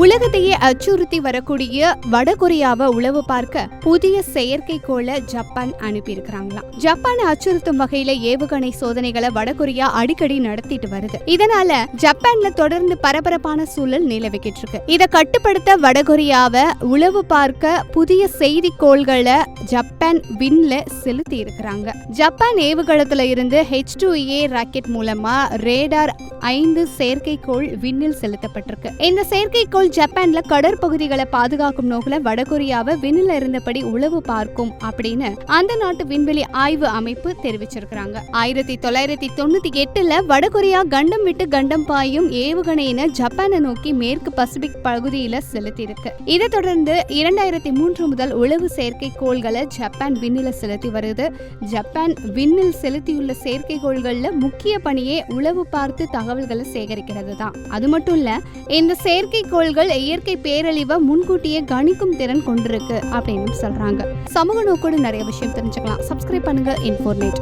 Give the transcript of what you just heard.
உலகத்தையே அச்சுறுத்தி வரக்கூடிய வடகொரியாவை உளவு பார்க்க புதிய செயற்கைக்கோளை ஜப்பான் அனுப்பியிருக்கிறாங்களாம். ஜப்பானை அச்சுறுத்தும் வகையில ஏவுகணை சோதனைகளை வடகொரியா அடிக்கடி நடத்திட்டு வருது. இதனால ஜப்பான்ல தொடர்ந்து பரபரப்பான சூழல் நிலவிக்கிட்டு இருக்கு. இதை கட்டுப்படுத்த வடகொரியாவை உளவு பார்க்க புதிய செய்திக்கோள்களை ஜப்பான் விண்ல செலுத்தி இருக்கிறாங்க. ஜப்பான் ஏவுகணத்துல இருந்து H2A ராக்கெட் மூலமா ரேடார் 5 செயற்கைக்கோள் விண்ணில் செலுத்தப்பட்டிருக்கு. இந்த செயற்கைக்கோள் ஜப்பான்ல கடற்பகுதிகளை பாதுகாக்கும் நோக்கில வடகொரியாவை விண்ணில் இருந்தபடி உளவு பார்க்கும் அப்படின்னு அந்த நாட்டு விண்வெளி ஆய்வு அமைப்பு தெரிவிச்சிருக்காங்க. 1998 வடகொரியா கண்டம் விட்டு கண்டம் பாயும் ஏவுகணையின ஜப்பானை நோக்கி மேற்கு பசிபிக் பகுதியில செலுத்தி இருக்கு. இதை தொடர்ந்து 2003 முதல் உளவு செயற்கைக்கோள்களை ஜப்பான் விண்ணில செலுத்தி வருது. ஜப்பான் விண்ணில் செலுத்தியுள்ள செயற்கைக்கோள்கள்ல முக்கிய பணியே உளவு பார்த்து தகவல்களை சேகரிக்கிறது தான். அது மட்டும் இல்ல, இந்த செயற்கைக்கோள்கள் இயற்கை பேரழிவை முன்கூட்டியே கணிக்கும் திறன் கொண்டிருக்கு அப்படின்னு சொல்றாங்க. சமூக நோக்கோடு நிறைய விஷயம் தெரிஞ்சுக்கலாம். சப்ஸ்கிரைப் பண்ணுங்க இன்ஃபோர்நெட்.